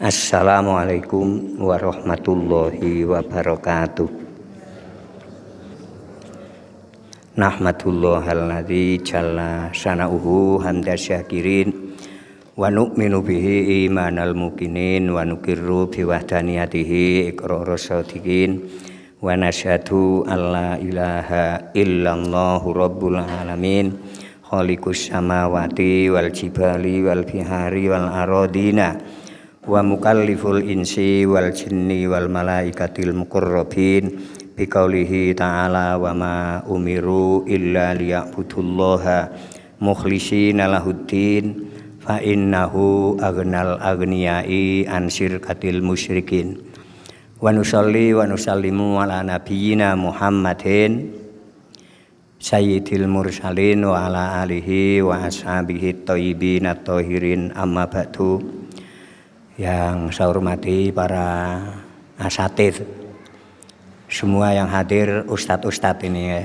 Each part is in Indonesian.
Assalamualaikum warahmatullahi wabarakatuh. Nahmadullahal jalla sana'uhu hamda syakirin wa nu'minu bihi imanal mukinin wa nukirru biwahdaniyatihi iqrara shadiqin wa nasyhadu alla ilaha illallahu rabbul alamin khaliqus samawati wal jibali wal bihari wal aradina wa mukalliful insi wal jinni wal malaikatil muqarrabin biqaulihi ta'ala wa ma umiru illa liya'budullaha mukhlishina lahuddin fa innahu aghnal aghniyai an syirkatil musyrikin wa nusalli wa nusallimu ala nabiyyina Muhammadin sayyidil mursalin wa ala alihi wa ashabihi thayyibin at-thahirin amma ba'du. Yang saya hormati para asatidz, semua yang hadir, ustadz-ustadz ini ya.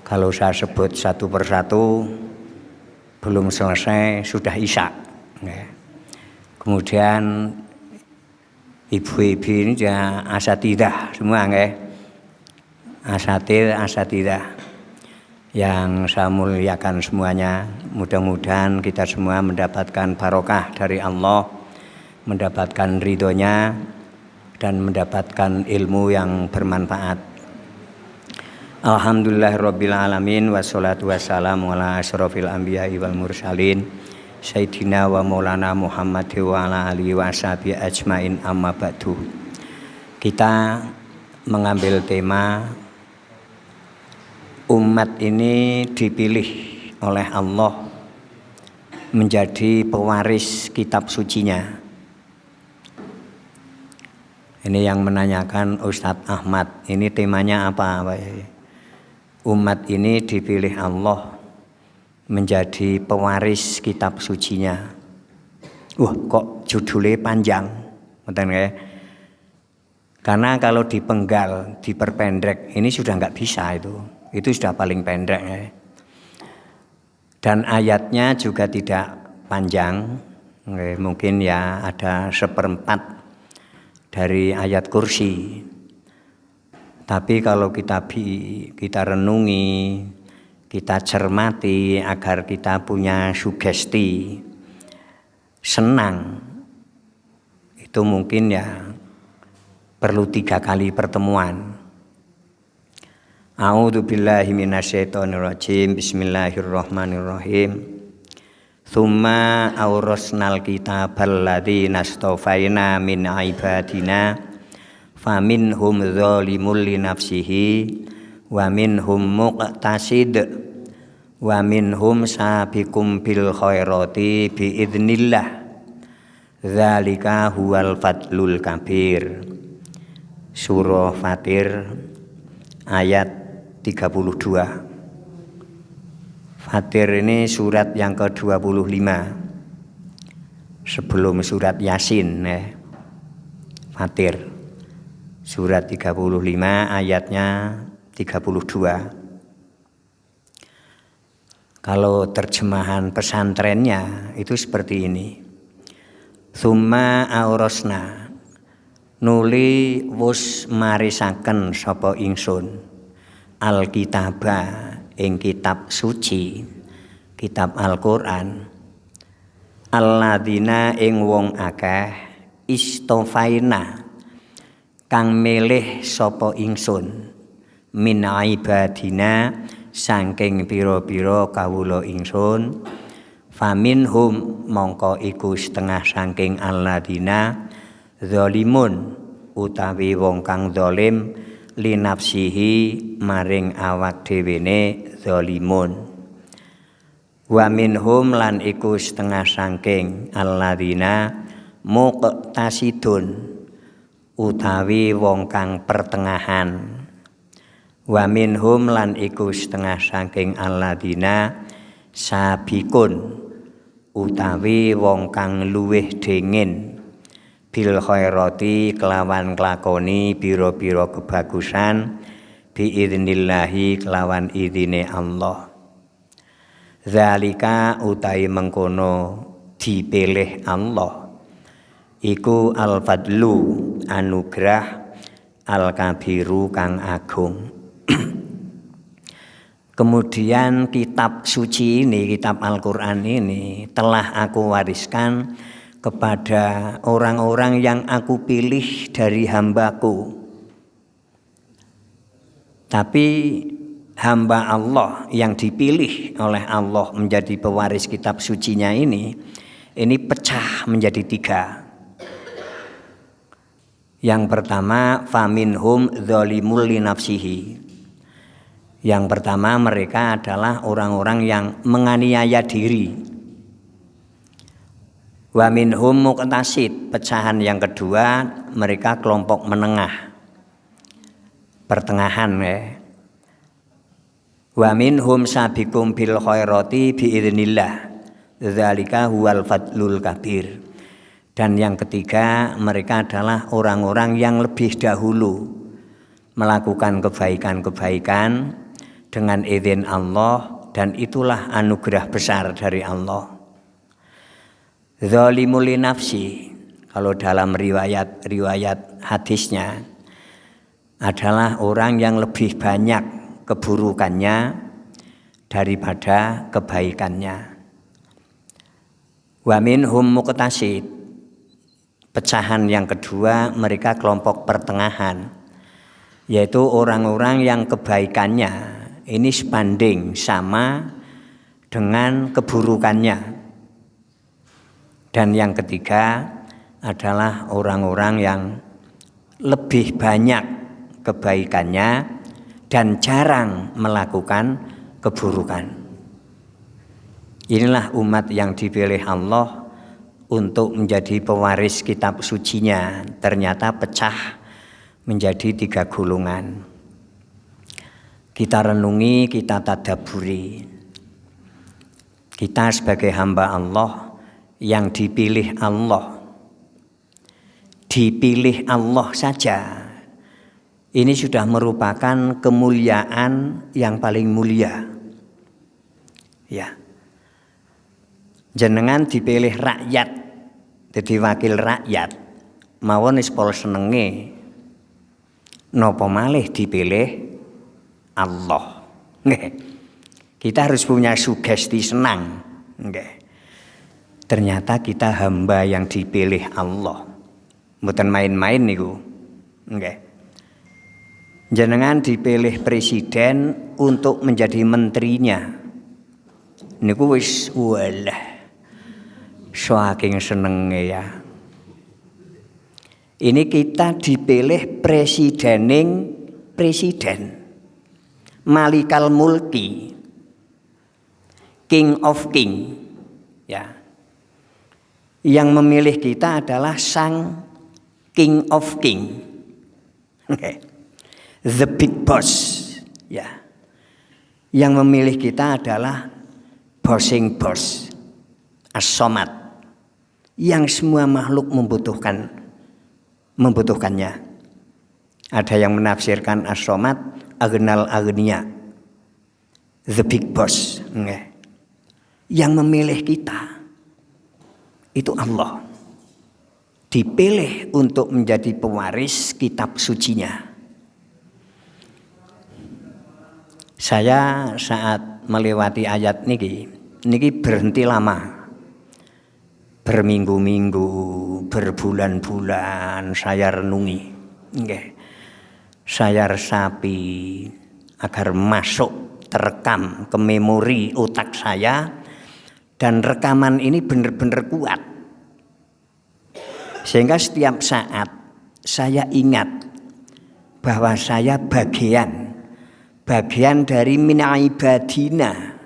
Kalau saya sebut satu persatu belum selesai sudah isya ya. Kemudian ibu-ibu ini juga asatidzah semua ya. Asatidzah yang saya muliakan semuanya. Mudah-mudahan kita semua mendapatkan barokah dari Allah, mendapatkan ridhonya dan mendapatkan ilmu yang bermanfaat. Alhamdulillahirabbil alamin wassalatu wassalamu ala asyrofil anbiya'i wal mursalin sayyidina wa maulana Muhammad wa ala alihi wa sahbihi ajmain amma ba'du. Kita mengambil tema umat ini dipilih oleh Allah menjadi pewaris kitab sucinya. Ini yang menanyakan Ustadz Ahmad, ini temanya apa? Umat ini dipilih Allah menjadi pewaris kitab sucinya. Kok judulnya panjang, betul ya? Karena kalau dipenggal, diperpendek, ini sudah nggak bisa itu sudah paling pendek ya. Dan ayatnya juga tidak panjang, mungkin ya ada 1/4 dari ayat kursi. Tapi kalau kita renungi, kita cermati agar kita punya sugesti senang, itu mungkin ya perlu 3 kali pertemuan. A'udzu billahi minasyaitonir rajim. Bismillahirrahmanirrahim. Tsumma awrasnal kitabal ladzina astafaina min ibadina faminhum dzalimun li nafsihi wa minhum muqtasid wa minhum sabiqum bil khairati bi idznillah. Dzalika huwal fadlul kabir. Surah Fatir ayat 32. Fatir ini surat yang ke-25 sebelum surat Yasin ya. Fatir surat 35 ayatnya 32. Kalau terjemahan pesantrennya itu seperti ini. Tsumma aurasna, nuli wus marisaken sapa ingsun Alkitabah ing kitab suci, kitab Al-Qur'an, alladzina ing wong akeh istofaina kang milih sapa ingsun min ibadina saking pira-pira kawula ingsun faminhum mongko iku setengah saking alladzina zalimun utawi wong kang zalim li nafsihi maring awak dhewene zalimun wa minhum lan iku setengah saking alladzina muqtasidun utawi wong kang pertengahan wa minhum lan iku setengah saking alladzina sabikun utawi wong kang luwih dingin bil khairati kelawan nglakoni pira-pira kebagusan biidnillahi kelawan idine Allah. Zalika utai mengkono dipilih Allah iku al-fadlu anugerah al-kabiru kang agung. Kemudian kitab suci ini, kitab Al-Quran ini telah aku wariskan kepada orang-orang yang aku pilih dari hambaku. Tapi hamba Allah yang dipilih oleh Allah menjadi pewaris kitab sucinya ini pecah menjadi 3. Yang pertama, faminhum dzalimul li nafsihi. Yang pertama, mereka adalah orang-orang yang menganiaya diri. Wa minhum muqtasid. Pecahan yang kedua, mereka kelompok menengah, pertengahan ya. Wa minhum sabiqum bil khairati biidznillah. Dzalika huwal fadlul kabir. Dan yang ketiga, mereka adalah orang-orang yang lebih dahulu melakukan kebaikan-kebaikan dengan izin Allah, dan itulah anugerah besar dari Allah. Zalimul li nafsi, kalau dalam riwayat hadisnya adalah orang yang lebih banyak keburukannya daripada kebaikannya. Wa minhum muqtasid. Pecahan yang kedua, mereka kelompok pertengahan, yaitu orang-orang yang kebaikannya ini sebanding sama dengan keburukannya. Dan yang ketiga adalah orang-orang yang lebih banyak kebaikannya dan jarang melakukan keburukan. Inilah umat yang dipilih Allah untuk menjadi pewaris kitab sucinya. Ternyata pecah menjadi 3 golongan. Kita renungi, kita tadabburi. Kita sebagai hamba Allah yang dipilih Allah saja, ini sudah merupakan kemuliaan yang paling mulia. Ya. Jenengan dipilih rakyat, jadi wakil rakyat, mawon wis pol senenge. Napa malih dipilih Allah. Kita harus punya sugesti senang. Ternyata kita hamba yang dipilih Allah. Mboten main-main niku. Jenengan dipilih presiden untuk menjadi menterinya. Niku wis walah saking senenge ya. Ini kita dipilih presiden. Malikal mulki, king of king, ya. Yang memilih kita adalah sang king of king, the big boss, ya. Yang memilih kita adalah bossing boss, as-somad, yang semua makhluk membutuhkannya. Ada yang menafsirkan as-somad agnal agnia, the big boss. Yang memilih kita itu Allah, dipilih untuk menjadi pewaris kitab sucinya. Saya saat melewati ayat niki berhenti lama, berminggu-minggu, berbulan-bulan saya renungi. Saya resapi agar masuk terekam ke memori otak saya, dan rekaman ini benar-benar kuat sehingga setiap saat saya ingat bahwa saya bagian dari mina ibadina,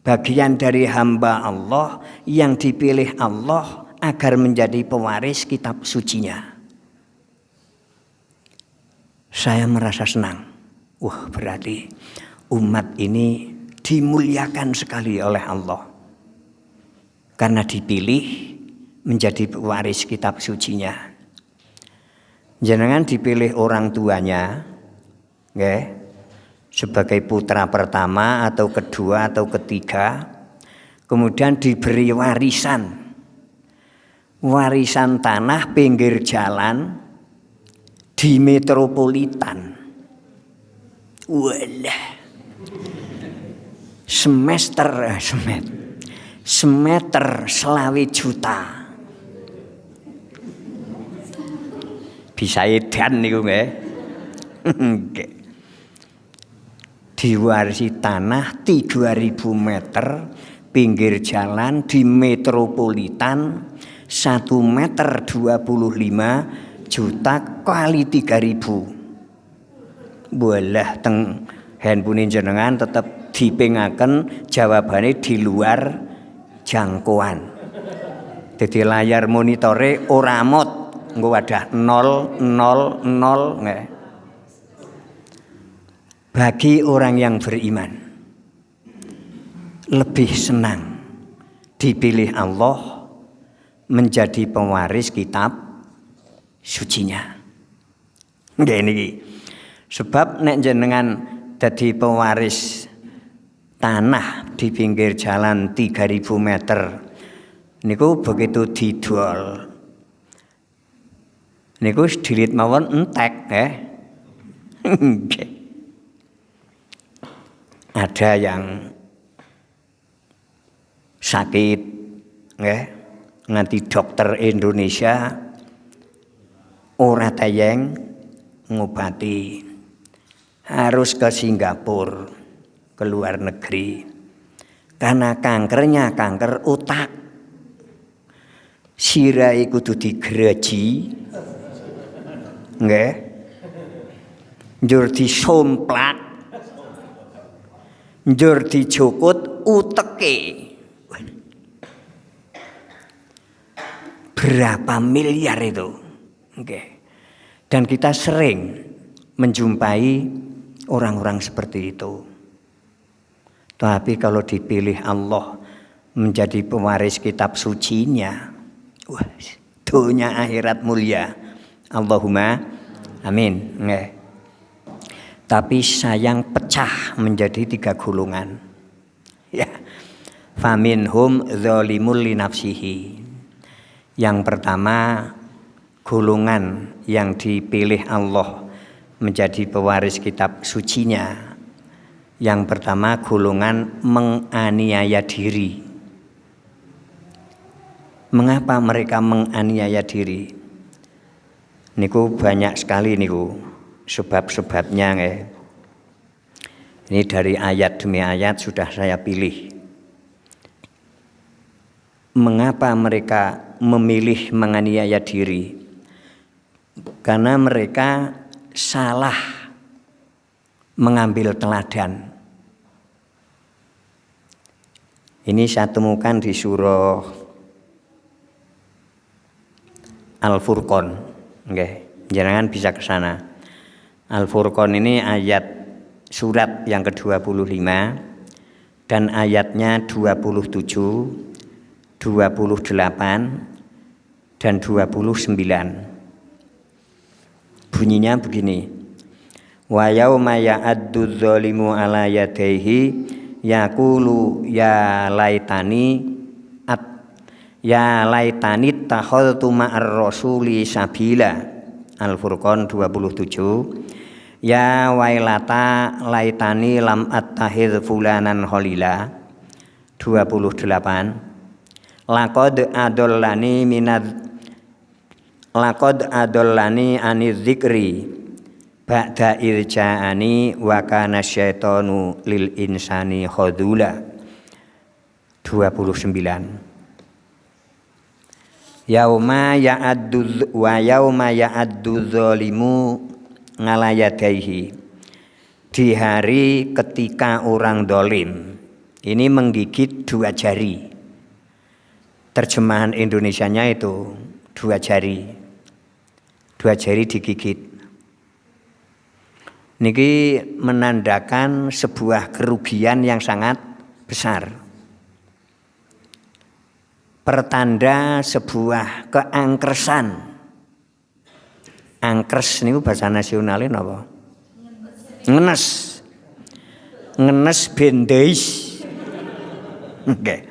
bagian dari hamba Allah yang dipilih Allah agar menjadi pewaris kitab sucinya. Saya merasa senang. Berarti umat ini dimuliakan sekali oleh Allah karena dipilih menjadi pewaris kitab sucinya. Jenengan dipilih orang tuanya, sebagai putra pertama atau kedua atau ketiga, kemudian diberi warisan. warisan tanah pinggir jalan di metropolitan. Walah. Semeter 20 juta. Bisa edan niku nggih. Diwarisi tanah 3000 meter pinggir jalan di metropolitan 1 meter 25 juta kali 3000. Walah teng handphone jenengan tetep dipingaken jawabane di luar jangkauan. Jadi layar monitore ora mot, engko wadah 000 nggih. Bagi orang yang beriman lebih senang dipilih Allah menjadi pewaris kitab sucinya. Nggih niki. Sebab nek jenengan dadi pewaris tanah di pinggir jalan 3000 meter niku begitu didol niku dilit mawon entek ada yang sakit nganti dokter Indonesia ora tayeng ngobati, harus ke Singapura, ke luar negeri, karena kankernya kanker otak. Sirai kudu digereji, nggih, njur disomplak, njur dijukut uteke. Berapa miliar itu, nggih. Dan kita sering menjumpai orang-orang seperti itu. Tapi kalau dipilih Allah menjadi pewaris kitab sucinya, wah, dunia akhirat mulia. Allahumma amin. Nggih. Tapi sayang pecah menjadi 3 golongan. Ya. Faminhum zalimul li nafsihi. Yang pertama, golongan yang dipilih Allah menjadi pewaris kitab sucinya. Yang pertama, golongan menganiaya diri. Mengapa mereka menganiaya diri? Niku banyak sekali niku sebab-sebabnya nggih. Ini dari ayat demi ayat sudah saya pilih. Mengapa mereka memilih menganiaya diri? Karena mereka salah mengambil teladan. Ini saya temukan di surah Al-Furqan. Nggih, jangan bisa ke sana. Al-Furqan ini ayat surat yang ke-25 dan ayatnya 27, 28 dan 29. Bunyinya begini. Wa yauma ya'addu dzalimu ala yadayhi yaqulu ya laitani takhadtu ma'ar rasuli sabila. Al-Furqan 27. Ya wailata laitani lam attakhidh fulanan khalila. 28. Laqad adollani aniz zikri ba'da irja'ani wa kana syaitanu lil insani khadula. 29. Yauma ya'addu dzalimu ngalayadaihi. Di hari ketika orang dolim ini menggigit 2 jari. Terjemahan Indonesianya itu 2 jari. 2 jari digigit. Niki menandakan sebuah kerugian yang sangat besar. Pertanda sebuah keangkresan. Angkres niku bahasa nasionalnya napa? Ngenes. Ngenes bendeis. Oke.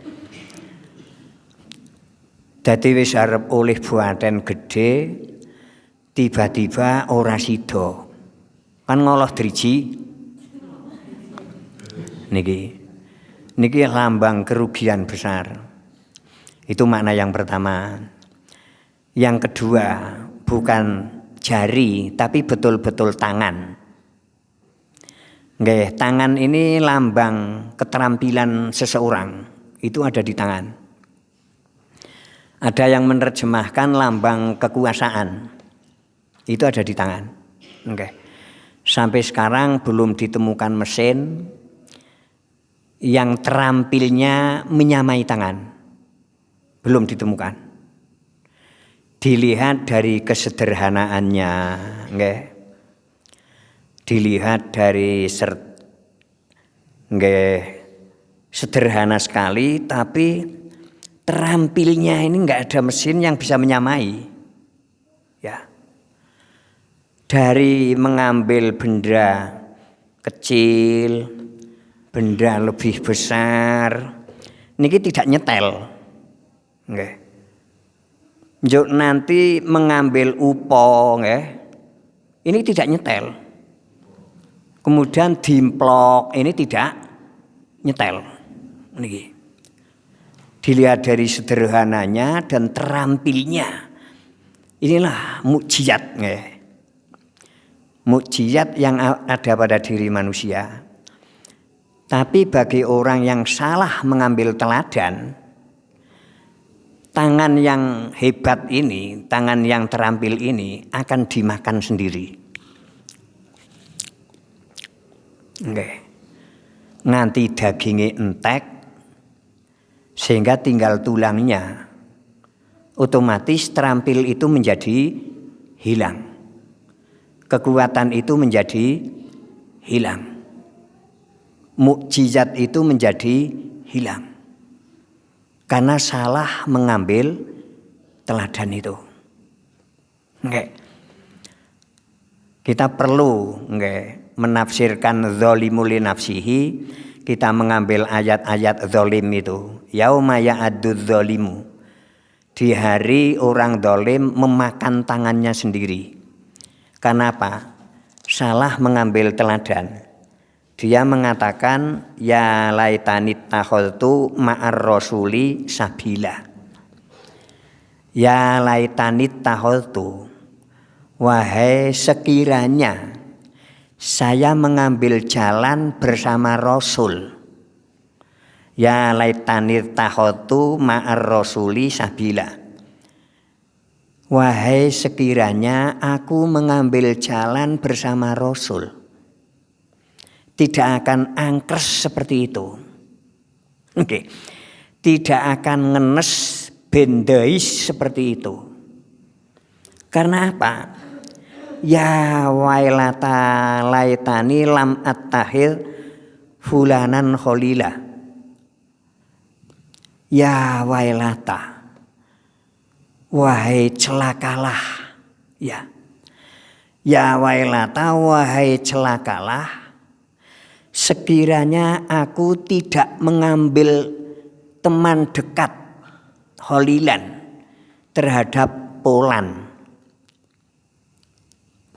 Dadi wis arep oleh buaten gede, tiba-tiba ora sida. Kan ngoloh driji. Niki lambang kerugian besar. Itu makna yang pertama. Yang kedua, bukan jari tapi betul-betul tangan. Nggih, tangan ini lambang keterampilan seseorang. Itu ada di tangan. Ada yang menerjemahkan lambang kekuasaan. Itu ada di tangan. Oke. Sampai sekarang belum ditemukan mesin yang terampilnya menyamai tangan. Belum ditemukan. Dilihat dari kesederhanaannya, nggih. Dilihat dari sederhana sekali, tapi terampilnya ini enggak ada mesin yang bisa menyamai. Ya. Dari mengambil benda kecil, benda lebih besar, niki tidak nyetel. Nggih. Njuk nanti mengambil upo, nggih. Ini tidak nyetel. Kemudian dimplok, ini tidak nyetel. Niki. Dilihat dari sederhananya dan terampilnya. Inilah mukjizat, nggih. Mukjizat yang ada pada diri manusia. Tapi bagi orang yang salah mengambil teladan, tangan yang hebat ini, tangan yang terampil ini akan dimakan sendiri. Nggih. Nanti dagingnya entek sehingga tinggal tulangnya. Otomatis terampil itu menjadi hilang. Kekuatan itu menjadi hilang. Mukjizat itu menjadi hilang. Karena salah mengambil teladan itu. Nggih. Kita perlu menafsirkan dzalimu li nafsihi, kita mengambil ayat-ayat zalim itu. Yauma ya'addu dzalimu. Di hari orang zalim memakan tangannya sendiri. Kenapa? Salah mengambil teladan. Dia mengatakan ya laitanit takhadtu ma'ar rasuli sabila. Ya laitanit takhadtu. Wahai sekiranya saya mengambil jalan bersama Rasul. Ya laitanit takhadtu ma'ar rasuli sabila. Wahai sekiranya aku mengambil jalan bersama Rasul. Tidak akan angkres seperti itu. Oke. Tidak akan ngenes bendais seperti itu. Karena apa? Ya wailata laitani lam attahil fulanan kholila. Ya wailata. Wahai celakalah, ya. Ya wailata, wahai celakalah. Sekiranya aku tidak mengambil teman dekat holilan terhadap Polan.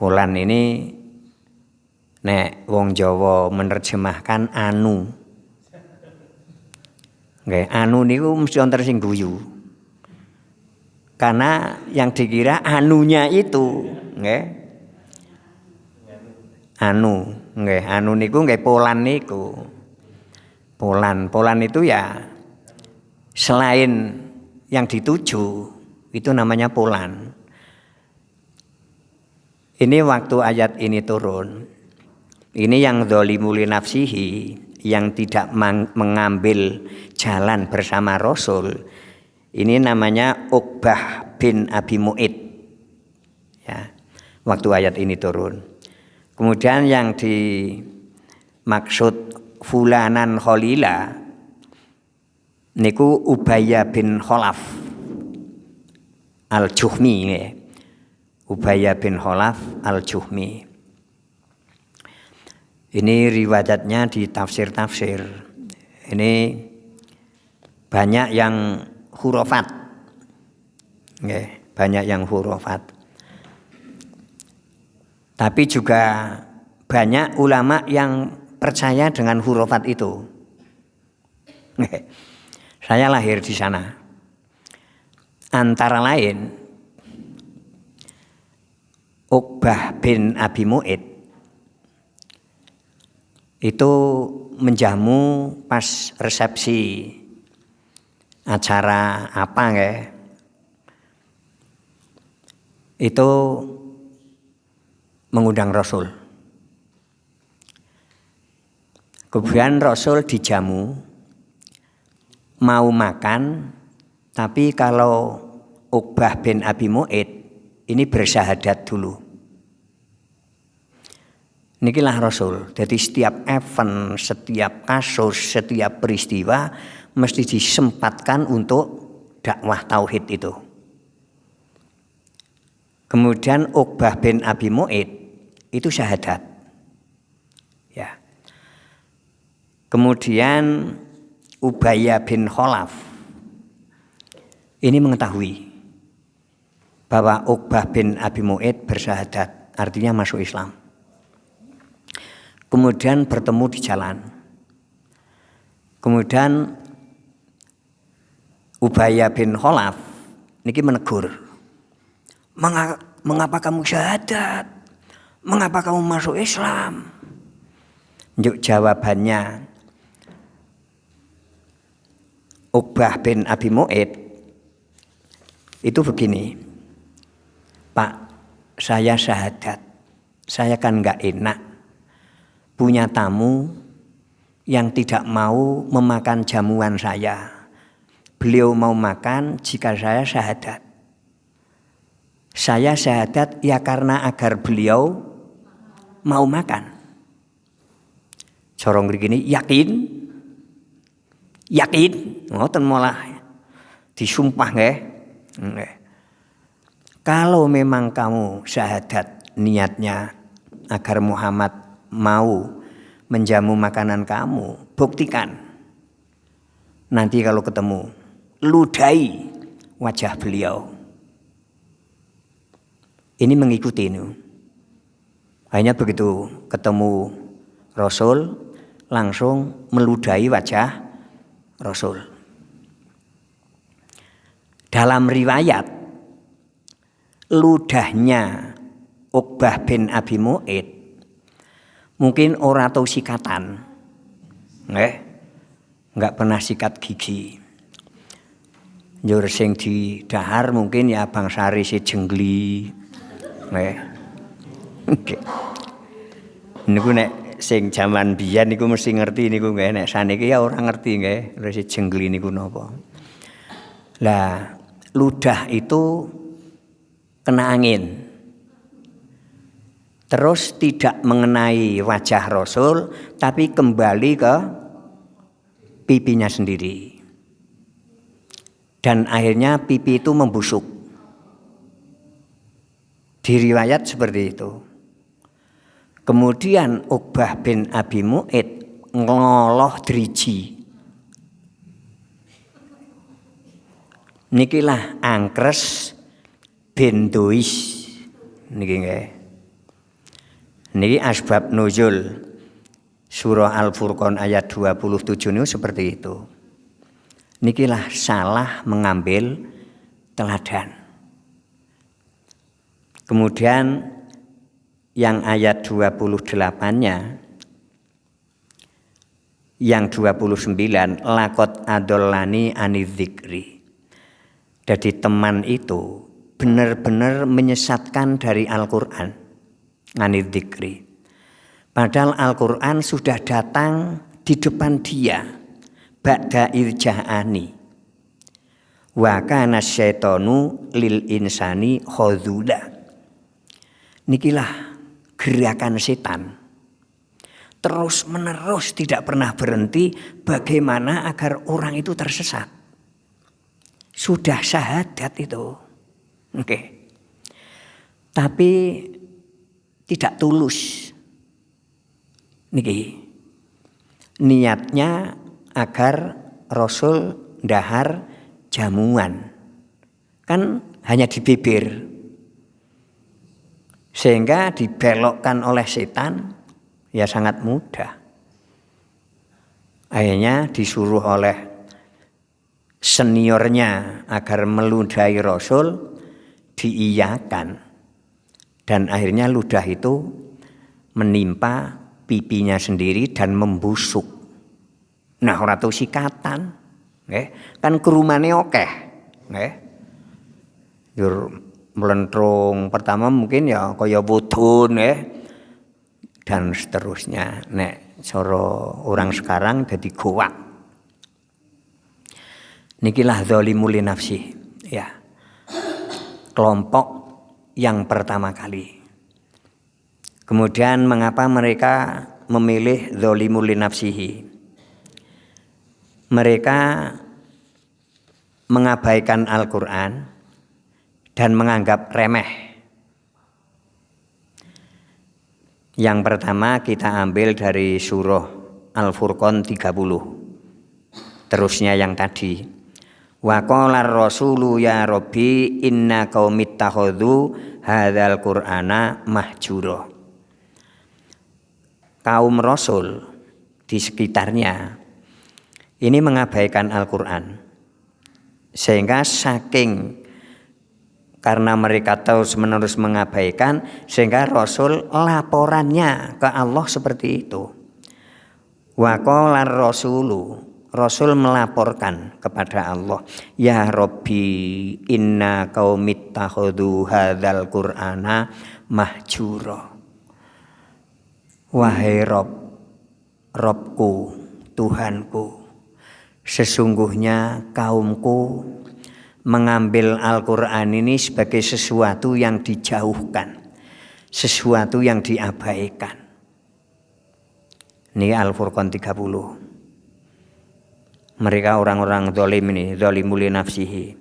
Polan ini nek wong Jawa menerjemahkan anu. Nggih, anu niku mesti wonten sing guyu. Karena yang dikira anunya itu, nggih. Anu, nggih, anu niku nggih Polan niku. Polan itu ya selain yang dituju itu namanya Polan. Ini waktu ayat ini turun. Ini yang dzalimu li nafsihi, yang tidak mengambil jalan bersama Rasul. Ini namanya Uqbah bin Abi Mu'id. Ya, waktu ayat ini turun. Kemudian yang dimaksud fulanan kholila niku Ubayyah bin Khalaf Al-Juhmi. Ubayyah bin Khalaf Al-Juhmi. Ini riwayatnya di tafsir-tafsir. Ini banyak yang khurafat. Nggih, banyak yang hurufat. Tapi juga banyak ulama yang percaya dengan hurufat itu. Saya lahir di sana. Antara lain Uqbah bin Abi Mu'id itu menjamu pas resepsi acara apa nggih? Itu mengundang Rasul. Kemudian Rasul dijamu mau makan, tapi kalau Uqbah bin Abi Mu'id ini bersyahadat dulu. Nikilah Rasul. Jadi setiap event, setiap kasus, setiap peristiwa mesti disempatkan untuk dakwah tauhid itu. Kemudian Uqbah bin Abi Mu'id itu syahadat. Ya. Kemudian Ubayyah bin Khalaf ini mengetahui bahwa Uqbah bin Abi Mu'id bersyahadat, artinya masuk Islam. Kemudian bertemu di jalan. Kemudian Ubayyah bin Khalaf niki menegur. Mengapa kamu syahadat? Mengapa kamu masuk Islam? Yuk jawabannya Uqbah bin Abi Mu'id itu begini. Pak, saya syahadat. Saya kan enggak enak punya tamu yang tidak mau memakan jamuan saya. Beliau mau makan jika saya syahadat. Saya syahadat ya karena agar beliau mau makan. Corong begini, yakin? Yakin? Ngoten malah disumpah nggih. Kalau memang kamu syahadat niatnya agar Muhammad mau menjamu makanan kamu, buktikan. Nanti kalau ketemu, ludahi wajah beliau. Ini mengikuti ini. Hanya begitu ketemu Rasul, langsung meludahi wajah Rasul. Dalam riwayat, ludahnya Uqbah bin Abi Mu'id mungkin ora tau sikatan. Enggak pernah sikat gigi. Njur sing di dahar mungkin ya Bang Sari si jenggli. Niku nek sing jaman biyen niku mesti ngerti niku nggih, nek saniki ya ora ngerti nggih, si jenggli niku napa. Lah, ludah itu kena angin. Terus tidak mengenai wajah Rasul, tapi kembali ke pipinya sendiri. Dan akhirnya pipi itu membusuk. Diriwayat seperti itu. Kemudian Uqbah bin Abi Mu'id ngeloloh driji. Nikilah Angkres bin Dois. Niki nggih. Niki asbab nuzul surah Al-Furqan ayat 27 ini seperti itu. Nikilah salah mengambil teladan. Kemudian yang ayat 28-nya, yang 29, lakot adollani anidzikri. Jadi teman itu benar-benar menyesatkan dari Al-Quran. Anidzikri. Padahal Al-Quran sudah datang di depan dia. Ba'da irja'ani. Wa kana syaitonu lil insani khadula. Nikilah gerakan setan. Terus menerus tidak pernah berhenti bagaimana agar orang itu tersesat. Sudah syahadat itu. Oke. Tapi tidak tulus. Niki. Niatnya agar Rasul dahar jamuan. Kan hanya di bibir. Sehingga dibelokkan oleh setan ya sangat mudah. Akhirnya disuruh oleh seniornya agar meludahi Rasul, diiyakan. Dan akhirnya ludah itu menimpa pipinya sendiri dan membusuk. Nah, ora tau sikatan. Nggih, kan kerumane akeh. Nggih. Yur melentrung pertama mungkin ya kaya wudun dan seterusnya. Nek cara orang sekarang jadi goak. Nikilah zalimul nafsi ya. Kelompok yang pertama kali. Kemudian mengapa mereka memilih zalimul nafsihi? Mereka mengabaikan Al-Qur'an dan menganggap remeh. Yang pertama kita ambil dari surah Al-Furqan 30. Terusnya yang tadi. Wa qala ar-rasulu ya rabbi inna qaumit takhadhu hadzal qur'ana mahjura. Kaum Rasul di sekitarnya ini mengabaikan Al-Qur'an. Sehingga karena mereka terus-menerus mengabaikan, sehingga Rasul laporannya ke Allah seperti itu. Wa qala ar-rasulu, Rasul melaporkan kepada Allah, ya Rabbi inna qaumit takhadhu hadzal qur'ana mahjura. Wahai Robku, Tuhanku, sesungguhnya kaumku mengambil Al-Qur'an ini sebagai sesuatu yang dijauhkan, sesuatu yang diabaikan. Ini Al-Furqan 30. Mereka orang-orang zalim ini, zalimul nafsihi.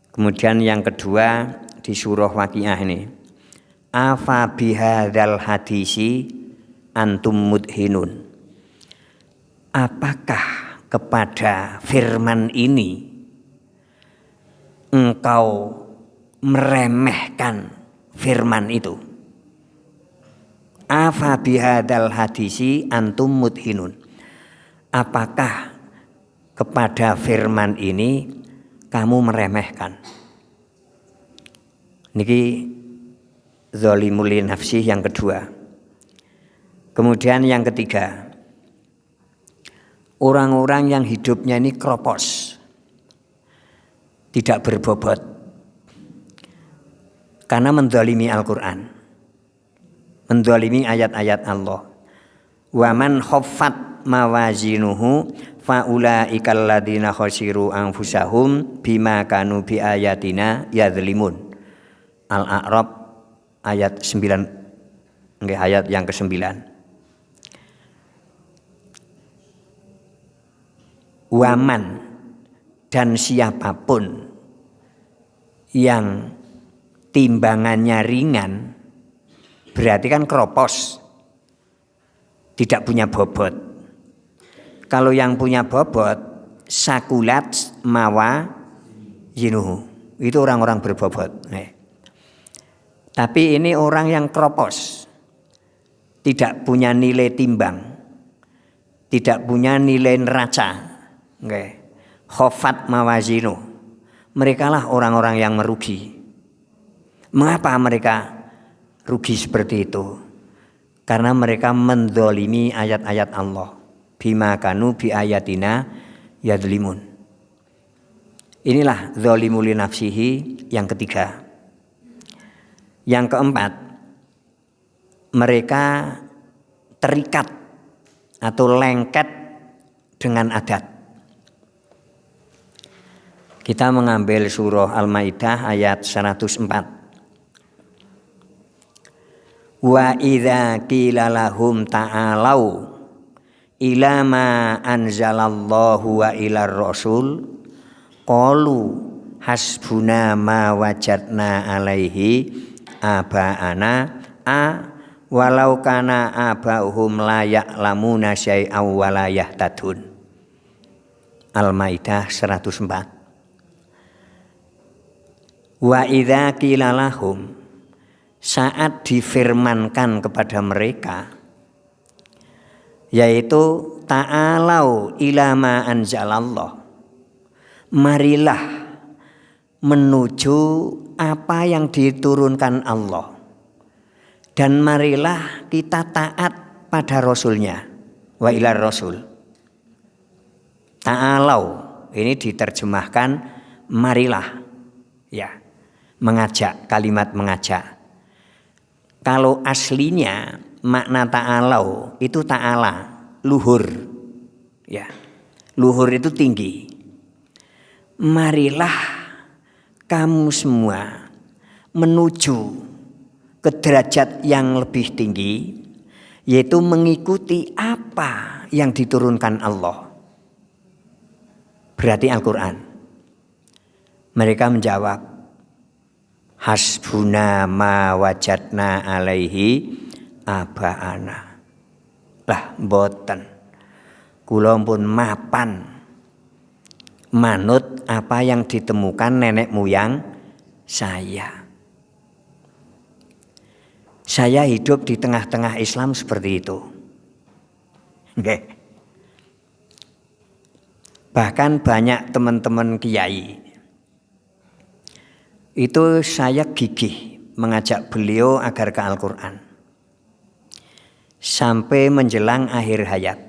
Kemudian yang kedua di surah Waqiah ini. Afa bihadzal hadisi antum mudhinun. Apakah kepada firman ini engkau meremehkan firman itu? Afa bihadzal hadisi antum mudhinun. Apakah kepada firman ini kamu meremehkan? Niki zalimul nafsi yang kedua. Kemudian yang ketiga, orang-orang yang hidupnya ini kropos, tidak berbobot, karena menzalimi Al-Qur'an, menzalimi ayat-ayat Allah. Wa man khaffat mawazinuhu faulaikal ladzina khasiru anfusahum bima kanu biayatina yadzlimun. Al-A'raf ayat 9, ayat yang ke-9. Waman, dan siapapun yang timbangannya ringan, berarti kan kropos, tidak punya bobot. Kalau yang punya bobot, sakulat mawa zinuhu, itu orang-orang berbobot. Tapi ini orang yang kropos, tidak punya nilai timbang, tidak punya nilai neraca. Khofat mawazinu, mereka lah orang-orang yang merugi. Mengapa mereka rugi seperti itu? Karena mereka menzalimi ayat-ayat Allah. Bima kanu bi ayatina yadzlimun. Inilah zalimul nafsihi yang ketiga. Yang keempat, mereka terikat atau lengket dengan adat. Kita mengambil surah Al-Maidah ayat 104. Wa idza qila lahum ta'alau ila ma anzalallahu wa ilar rasul qalu hasbuna ma wajadna alaihi abaana walau kana abauhum la ya'lamuna syai'aw wa la yahtadun. Al-Maidah 104. Wa idza qila lahum, saat difirmankan kepada mereka, yaitu ta'alau ila ma anzalallah, marilah menuju apa yang diturunkan Allah, dan marilah kita taat pada Rasulnya. Wa ila Rasul. Ta'alau ini diterjemahkan marilah, ya, mengajak, kalimat mengajak. Kalau aslinya makna ta'alau itu ta'ala, luhur, ya, luhur itu tinggi. Marilah kamu semua menuju ke derajat yang lebih tinggi, yaitu mengikuti apa yang diturunkan Allah. Berarti Al-Quran. Mereka menjawab, hasbuna ma wajadna alaihi abaana. Lah mboten, kula pun mapan manut apa yang ditemukan nenek moyang saya. Saya hidup di tengah-tengah Islam seperti itu. Okay. Bahkan banyak teman-teman kiai itu saya gigih mengajak beliau agar ke Al-Quran sampai menjelang akhir hayat.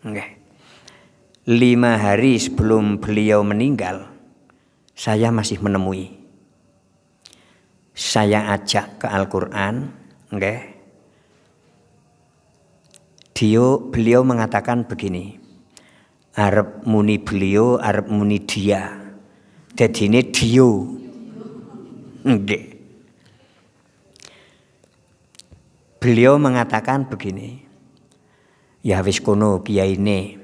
Okay. 5 hari sebelum beliau meninggal, saya masih menemui. Saya ajak ke Al-Quran, okay. Beliau mengatakan begini, arep muni beliau, arep muni dia. Jadi ini dia. Okay. Beliau mengatakan begini, ya wis kono kiyaine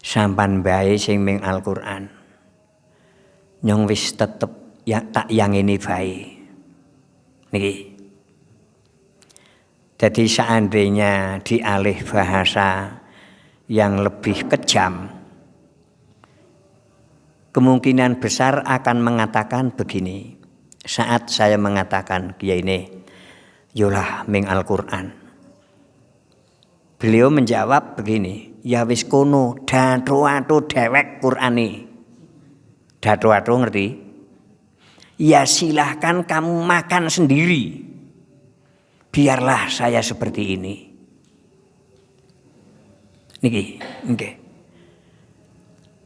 sampan bae sing ming Al-Quran, nyong wis tetep ya tak yang ini bae. Niki. Jadi seandainya dialih bahasa yang lebih kejam, kemungkinan besar akan mengatakan begini. Saat saya mengatakan kiai ini, yolah ming Al-Quran, beliau menjawab begini, ya wis kono datro-atro dewek Qur'ani. Datro-atro ngerti? Ya silahkan kamu makan sendiri, biarlah saya seperti ini. Niki, okay.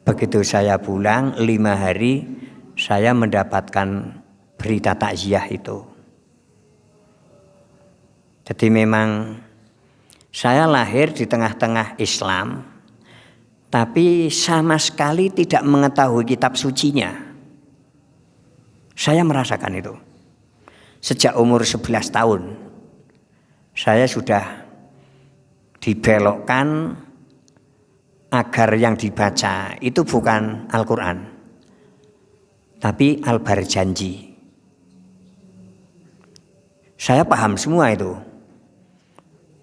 Begitu saya pulang 5 hari, saya mendapatkan berita takziah itu. Jadi memang saya lahir di tengah-tengah Islam, tapi sama sekali tidak mengetahui kitab sucinya. Saya merasakan itu. Sejak umur 11 tahun, saya sudah dibelokkan agar yang dibaca itu bukan Al-Quran, tapi Al-Barjanji. Saya paham semua itu.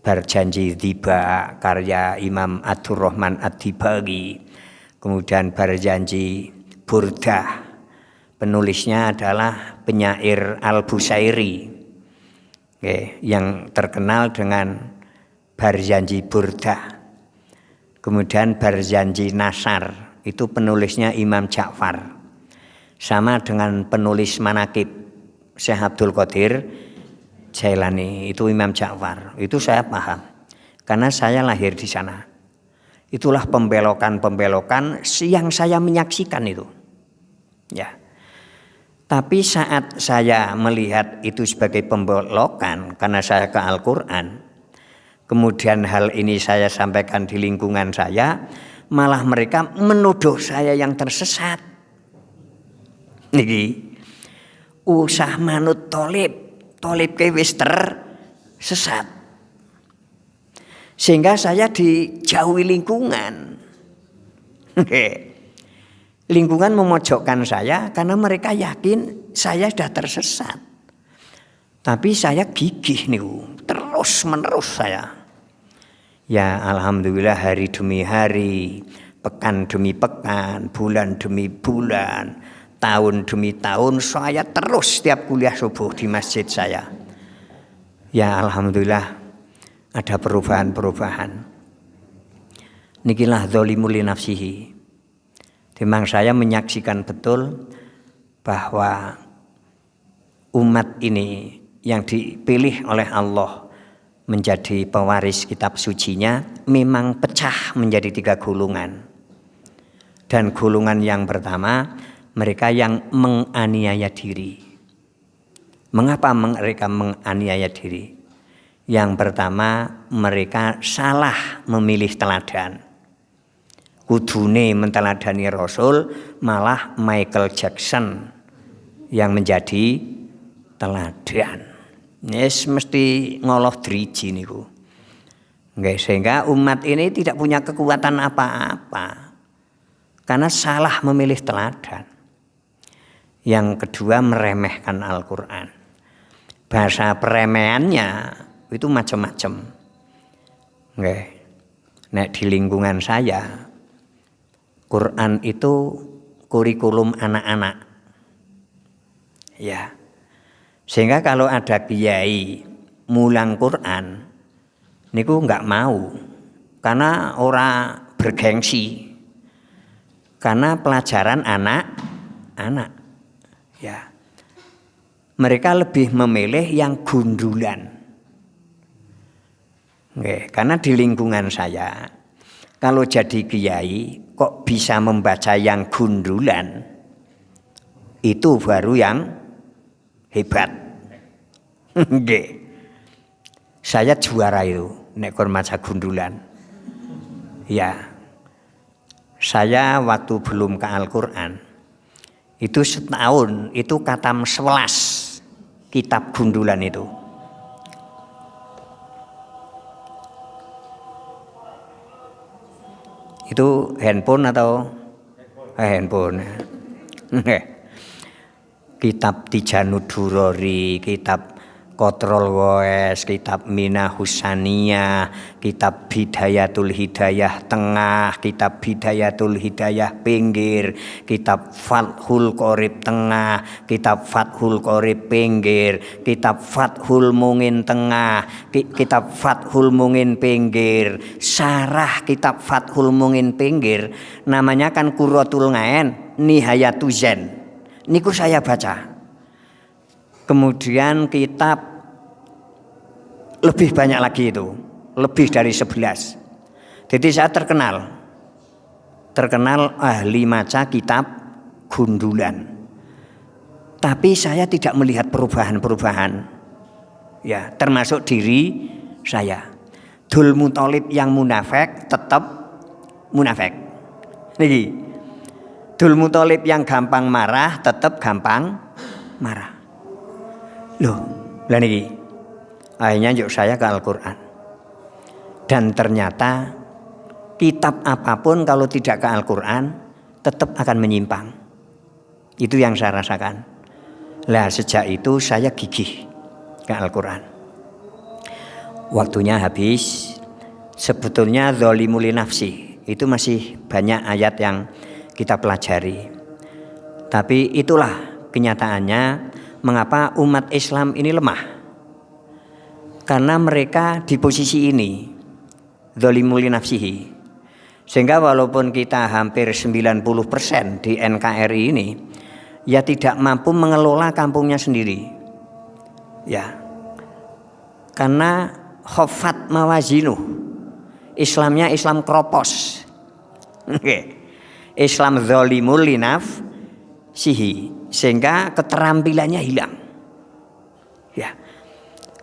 Barjanji Tiba, karya Imam Abdurrahman Ad-Dibagi. Kemudian Barjanji Burdah, penulisnya adalah penyair Al-Busairi, yang terkenal dengan Barjanji Burdah. Kemudian Barjanji Nasar, itu penulisnya Imam Ja'far. Sama dengan penulis Manaqib Syekh Abdul Qadir Jailani, itu Imam Ja'far. Itu saya paham karena saya lahir di sana. Itulah pembelokan-pembelokan yang saya menyaksikan itu. Ya. Tapi saat saya melihat itu sebagai pembelokan karena saya ke Al-Quran, kemudian hal ini saya sampaikan di lingkungan saya, malah mereka menuduh saya yang tersesat. Niki, usah manut tolib ke wis tersesat. Sehingga saya dijauhi lingkungan. Lingkungan memojokkan saya karena mereka yakin saya sudah tersesat. Tapi saya gigih nih, terus menerus saya. Ya alhamdulillah, hari demi hari, pekan demi pekan, bulan demi bulan, tahun demi tahun saya terus setiap kuliah subuh di masjid saya. Ya alhamdulillah ada perubahan-perubahan. Nikilah dzalimu li nafsihi. Memang saya menyaksikan betul bahwa umat ini yang dipilih oleh Allah menjadi pewaris kitab sucinya memang pecah menjadi 3 golongan. Dan golongan yang pertama, mereka yang menganiaya diri. Mengapa mereka menganiaya diri? Yang pertama, mereka salah memilih teladan. Kudune menteladani Rasul, malah Michael Jackson yang menjadi teladan. Yes, mesti ngoloh driji niku. Nggih, sehingga umat ini tidak punya kekuatan apa-apa. Karena salah memilih teladan. Yang kedua, meremehkan Al-Qur'an. Bahasa peremehannya itu macam-macam. Nggih. Nek di lingkungan saya, Quran itu kurikulum anak-anak. Ya. Sehingga kalau ada kiai mulang Quran niku enggak mau karena ora bergengsi. Karena pelajaran anak-anak. Ya. Mereka lebih memilih yang gundulan. Oke, karena di lingkungan saya kalau jadi kiai kok bisa membaca yang gundulan, itu baru yang hebat. Nggih. Saya juara itu nek kon maca gundulan. Ya. Saya waktu belum ke Al-Qur'an itu setahun itu katam 11 kitab gundulan itu. Itu handphone atau handphone? Kitab Tijanud Durori, kitab Qatrul Ghawas, kitab Minah Husaniyah, kitab Bidayatul Hidayah Tengah, kitab Bidayatul Hidayah Pinggir, kitab Fathul Qorib Tengah, kitab Fathul Qorib Pinggir, kitab Fathul Mungin Tengah, kitab Fathul Mungin Pinggir, syarah kitab Fathul Mungin Pinggir, namanya kan Qurratul Ghain, Nihayatuz Zain. Niku saya baca. Kemudian kitab lebih banyak lagi itu, lebih dari 11. Jadi saya terkenal ahli maca kitab gundulan. Tapi saya tidak melihat perubahan-perubahan. Ya, termasuk diri saya. Dul Muthalib yang munafik tetap munafik. Niki. Dul Muthalib yang gampang marah tetap gampang marah. Loh, lah niki. Akhirnya yuk saya ke Al-Qur'an. Dan ternyata kitab apapun kalau tidak ke Al-Qur'an tetap akan menyimpang. Itu yang saya rasakan. Lah sejak itu saya gigih ke Al-Qur'an. Waktunya habis. Sebetulnya dzalimu li nafsi itu masih banyak ayat yang kita pelajari. Tapi itulah kenyataannya mengapa umat Islam ini lemah. Karena mereka di posisi ini dzalimu li nafsihi. Sehingga walaupun kita hampir 90% di NKRI ini ya tidak mampu mengelola kampungnya sendiri. Ya. Karena khofat mawazinuh. Islamnya Islam kropos. Islam dzalimul li nafsihi, sehingga keterampilannya hilang. Ya.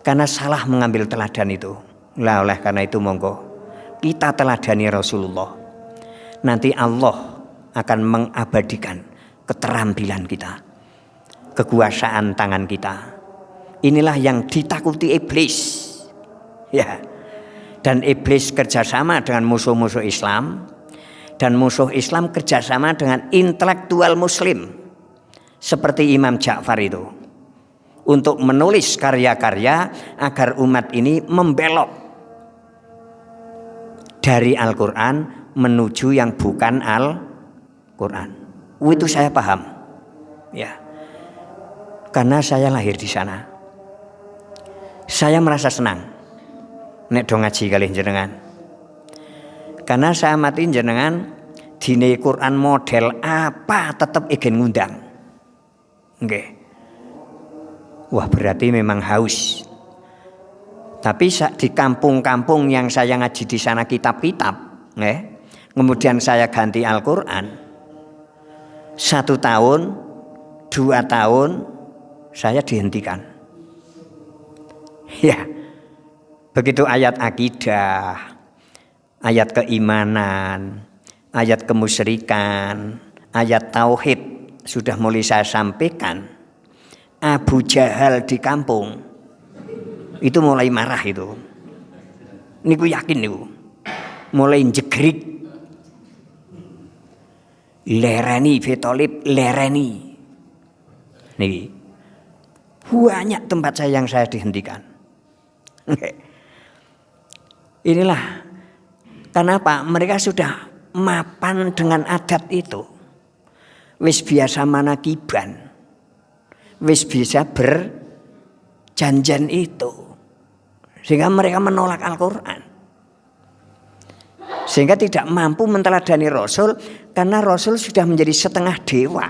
Karena salah mengambil teladan itu. Lah oleh karena itu monggo kita teladani Rasulullah. Nanti Allah akan mengabadikan keterampilan kita, kekuasaan tangan kita. Inilah yang ditakuti iblis. Ya. Dan iblis kerjasama dengan musuh-musuh Islam. Dan musuh Islam kerjasama dengan intelektual muslim. Seperti Imam Ja'far itu. Untuk menulis karya-karya agar umat ini membelok dari Al-Quran menuju yang bukan Al-Quran. Itu saya paham. Ya. Karena saya lahir di sana. Saya merasa senang nek do ngaji kalih jenengan. Karena saya mati jenengan dine Quran model apa tetap ingin ngundang. Nggih. Wah, berarti memang haus. Tapi di kampung-kampung yang saya ngaji di sana kitab-kitab, kemudian saya ganti Al-Quran. 1 tahun, 2 tahun, saya dihentikan. Ya, begitu ayat akidah, ayat keimanan, ayat kemusyrikan, ayat tauhid sudah mulai saya sampaikan. Abu Jahal di kampung itu mulai marah itu. Niku yakin niku. Mulai jegrik. Lereni Fetolib, lereni. Niki. Banyak tempat saya yang saya dihentikan. Inilah kenapa mereka sudah mapan dengan adat itu. Wis biasa manakiban. Wis bisa berjanjian itu. Sehingga mereka menolak Al-Quran. Sehingga tidak mampu menteladani Rasul. Karena Rasul sudah menjadi setengah dewa.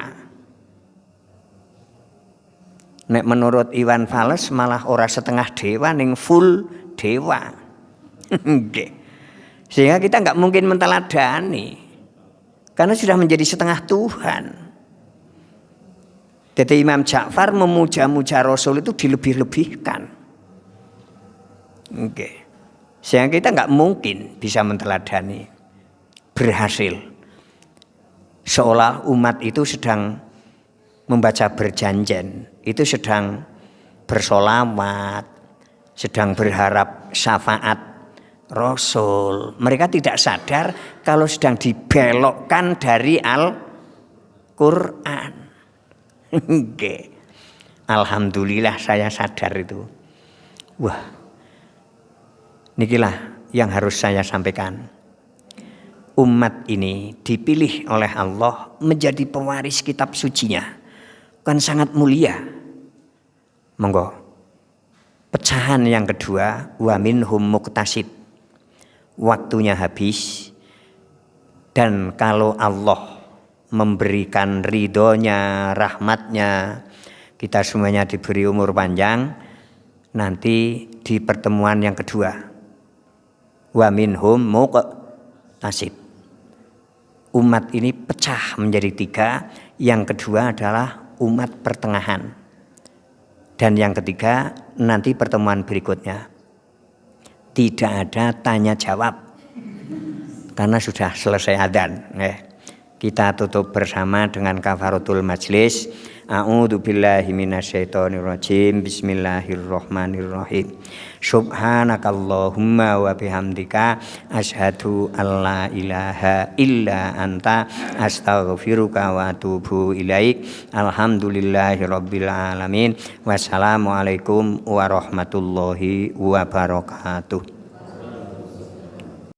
Nek menurut Iwan Fals malah ora setengah dewa, ning full dewa. Sehingga kita nggak mungkin menteladani. Karena sudah menjadi setengah Tuhan. Jadi Imam Ja'far memuja-muja Rasul itu dilebih-lebihkan. Sehingga kita nggak mungkin bisa menteladani. Berhasil. Seolah umat itu sedang membaca berjanjian. Itu sedang bersolawat. Sedang berharap syafaat Rasul. Mereka tidak sadar kalau sedang dibelokkan dari Al-Quran. Alhamdulillah saya sadar itu. Wah, nikilah yang harus saya sampaikan. Umat ini dipilih oleh Allah menjadi pewaris kitab sucinya. Kan sangat mulia. Monggo. Pecahan yang kedua, wa minhum muqtasid. Waktunya habis. Dan kalau Allah memberikan ridhonya, rahmatnya, kita semuanya diberi umur panjang, nanti di pertemuan yang kedua, wa minhum muqtasid. Umat ini pecah menjadi 3. Yang kedua adalah umat pertengahan. Dan yang ketiga nanti pertemuan berikutnya. Tidak ada tanya jawab. Karena sudah selesai adzan. Kita tutup bersama dengan kafaratul majlis. A'udzubillahi minasyaitonirrajim. Bismillahirrahmanirrahim. Subhanakallahumma wa bihamdika asyhadu alla ilaha illa anta astaghfiruka wa atubu ilaik. Alhamdulillahirabbil alamin. Wassalamualaikum warahmatullahi wabarakatuh.